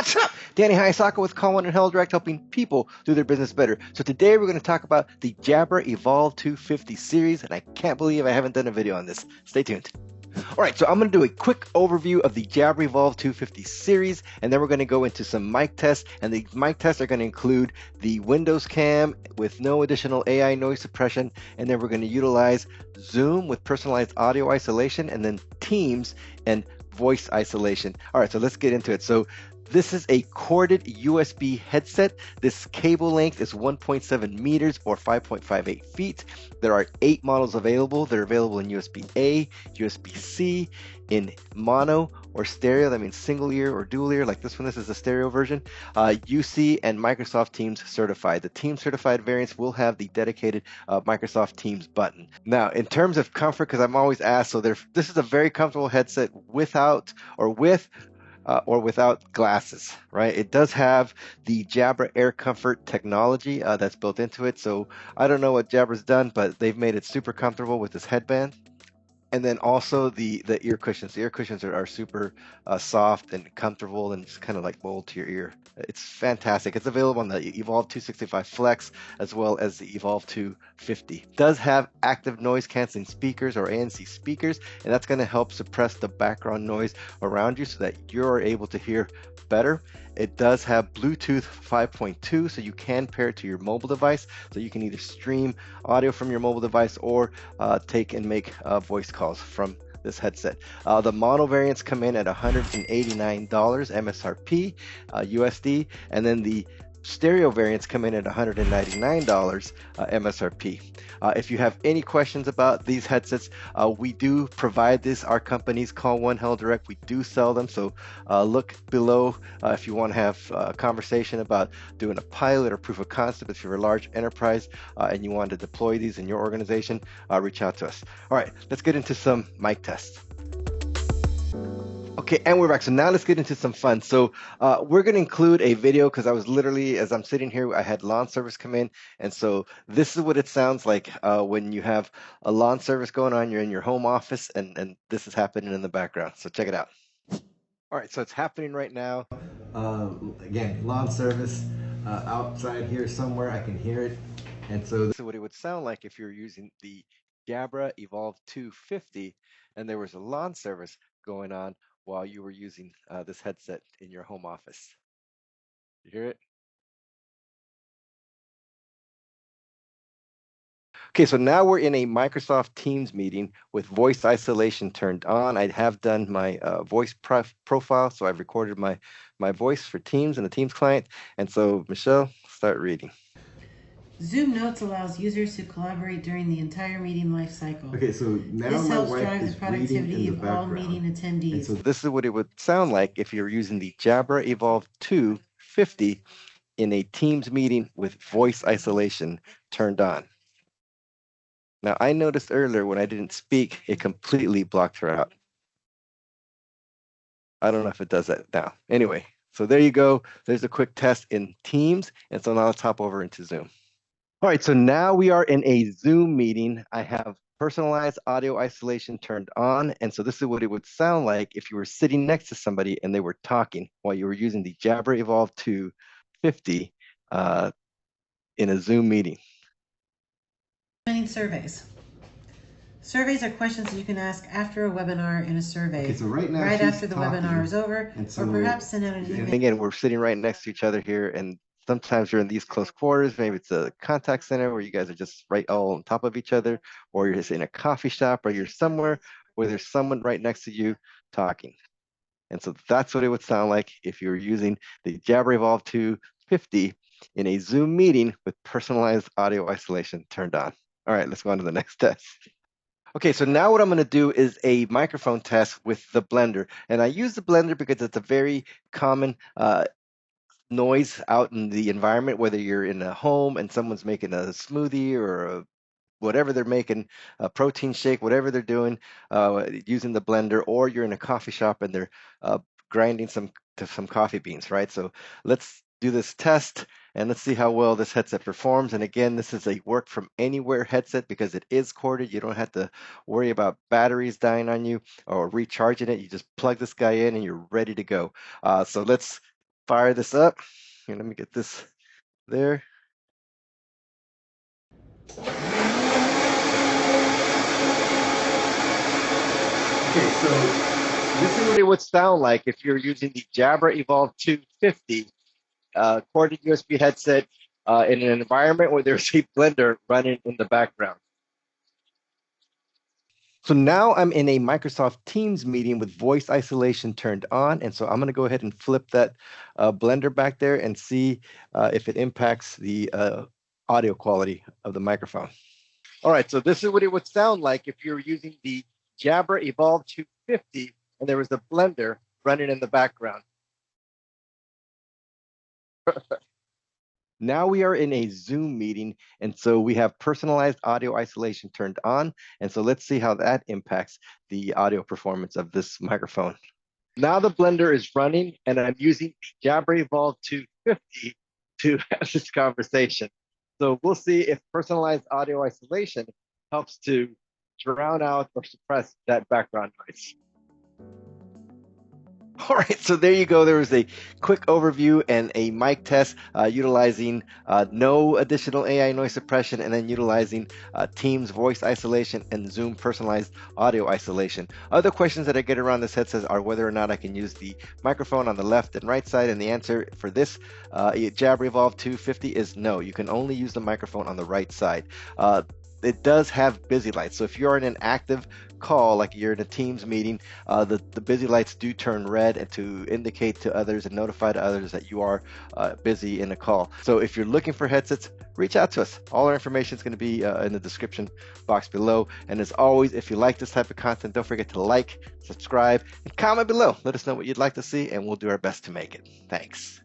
What's up? Danny Hayasaka with Call One and Hell Direct, helping people do their business better. So today we're going to talk about the Jabra Evolve2 50 series, and I can't believe I haven't done a video on this. Stay tuned. All right, so I'm going to do a quick overview of the Jabra Evolve2 50 series, and then we're going to go into some mic tests, and the mic tests are going to include the Windows cam with no additional AI noise suppression, and then we're going to utilize Zoom with personalized audio isolation, and then Teams and voice isolation. All right, so let's get into it. So this is a corded USB headset. This cable length is 1.7 meters or 5.58 feet. There are 8 models available. They're available in USB-A, USB-C, in mono or stereo. That means single ear or dual ear, like this one. This is a stereo version. UC and Microsoft Teams certified. The Teams certified variants will have the dedicated Microsoft Teams button. Now, in terms of comfort, because I'm always asked, so this is a very comfortable headset without or without glasses, right? It does have the Jabra Air Comfort technology that's built into it. So I don't know what Jabra's done, but they've made it super comfortable with this headband. And then also the ear cushions. The ear cushions are super soft and comfortable and just kind of like mold to your ear. It's fantastic. It's available on the Evolve 265 Flex as well as the Evolve 250. It does have active noise canceling speakers or ANC speakers, and that's going to help suppress the background noise around you so that you're able to hear better. It does have Bluetooth 5.2, so you can pair it to your mobile device. So you can either stream audio from your mobile device or take and make voice calls from this headset. The mono variants come in at $189 MSRP USD, and then the stereo variants come in at $199 MSRP. If you have any questions about these headsets, we do provide this. Our company's Call One Hell Direct. We do sell them, so look below if you want to have a conversation about doing a pilot or proof of concept. If you're a large enterprise and you want to deploy these in your organization, reach out to us. All right, let's get into some mic tests. Okay, and we're back. So now let's get into some fun. So we're going to include a video because I was literally, as I'm sitting here, I had lawn service come in. And so this is what it sounds like when you have a lawn service going on. You're in your home office and this is happening in the background. So check it out. All right, so it's happening right now. Again, lawn service outside here somewhere. I can hear it. And so this is what it would sound like if you're using the Jabra Evolve2 50 and there was a lawn service going on while you were using this headset in your home office. You hear it? Okay, so now we're in a Microsoft Teams meeting with voice isolation turned on. I have done my voice profile, so I've recorded my voice for Teams and the Teams client. And so, Michelle, start reading. Zoom Notes allows users to collaborate during the entire meeting life cycle. Okay, so now this my helps wife drive is the productivity in the of all background. meeting attendees. And so this is what it would sound like if you're using the Jabra Evolve2 50 in a Teams meeting with voice isolation turned on. Now, I noticed earlier when I didn't speak, it completely blocked her out. I don't know if it does that now. Anyway, so there you go. There's a quick test in Teams. And so now let's hop over into Zoom. All right, so now we are in a Zoom meeting. I have personalized audio isolation turned on. And so this is what it would sound like if you were sitting next to somebody and they were talking while you were using the Jabra Evolve2 50 in a Zoom meeting. Surveys. Surveys are questions that you can ask after a webinar in a survey. Okay, so right now right after the webinar is over, or perhaps send out an email. And again, we're sitting right next to each other here, and sometimes you're in these close quarters. Maybe it's a contact center where you guys are just right all on top of each other, or you're just in a coffee shop, or you're somewhere where there's someone right next to you talking. And so that's what it would sound like if you were using the Jabra Evolve2 50 in a Zoom meeting with personalized audio isolation turned on. All right, let's go on to the next test. Okay, so now what I'm going to do is a microphone test with the blender. And I use the blender because it's a very common noise out in the environment, whether you're in a home and someone's making a smoothie or whatever they're making, a protein shake, whatever they're doing using the blender, or you're in a coffee shop and they're grinding some coffee beans, right? So let's do this test and let's see how well this headset performs. And again, this is a work from anywhere headset because it is corded. You don't have to worry about batteries dying on you or recharging it. You just plug this guy in and you're ready to go. So let's fire this up. Here, let me get this there. Okay, so this is what it would sound like if you're using the Jabra Evolve2 50 corded USB headset in an environment where there's a blender running in the background. So now I'm in a Microsoft Teams meeting with voice isolation turned on. And so I'm going to go ahead and flip that blender back there and see if it impacts the audio quality of the microphone. All right, so this is what it would sound like if you're using the Jabra Evolve2 50 and there was a blender running in the background. Now we are in a Zoom meeting, and so we have personalized audio isolation turned on. And so let's see how that impacts the audio performance of this microphone. Now the blender is running, and I'm using the Jabra Evolve2 50 to have this conversation. So we'll see if personalized audio isolation helps to drown out or suppress that background noise. All right, so there you go. There was a quick overview and a mic test utilizing no additional AI noise suppression, and then utilizing Teams voice isolation and Zoom personalized audio isolation. Other questions that I get around this headset are whether or not I can use the microphone on the left and right side, and the answer for this Jabra Evolve2 50 is no. You can only use the microphone on the right side. It does have busy lights. So if you're in an active call, like you're in a Teams meeting, the busy lights do turn red and to indicate to others and notify to others that you are busy in a call. So if you're looking for headsets, reach out to us. All our information is going to be in the description box below. And as always, if you like this type of content, don't forget to like, subscribe, and comment below. Let us know what you'd like to see, and we'll do our best to make it. Thanks.